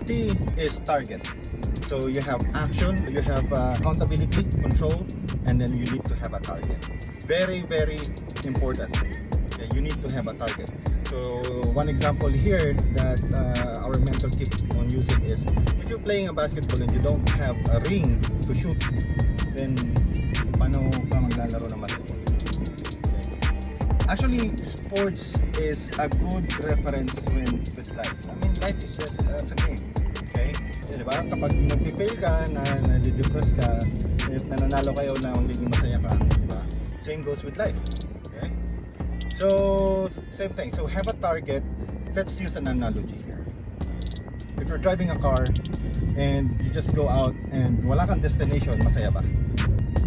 T is target. So you have action, you have accountability, control, and then you need to have a target. Very, very important. Okay, you need to have a target. So one example here that our mentor keeps on using is, if you're playing a basketball and you don't have a ring to shoot, then paano ka maglalaro ng basketball? Okay. Actually, sports is a good reference with life. I mean, life is just a game. Okay? Diba? Kapag nag-fail ka, nadidepress ka, if nananalo kayo na magiging masaya ka, diba? Same goes with life. Okay? So, same thing. So, have a target. Let's use an analogy here. If you're driving a car and you just go out and wala kang destination, masaya ba?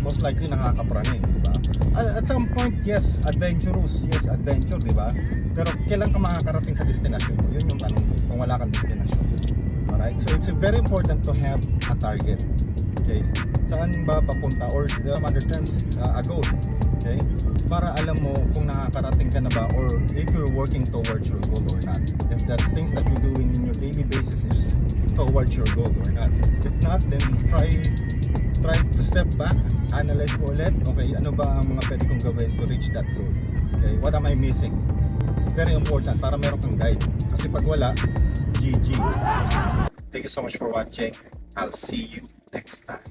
Most likely nakakapraning, di ba? At some point, yes, adventurous, yes, adventure, di ba? Pero kailan ka makakarating sa destination mo? Yun yung tanong ko, kung wala kang destination. Alright? So, it's very important to have a target. Okay? Saan ba papunta? Or, other terms, a goal. Okay? Para alam mo kung nakakarating ka na ba, or if you're working towards your goal or not. If the things that you're doing in your daily basis is towards your goal or not. If not, then try to step back, analyze mo ulit, okay, ano ba ang mga pwede kong gawin to reach that goal? Okay, what am I missing? It's very important para meron kang guide. Kasi pag wala, GG. Thank you so much for watching. I'll see you next time.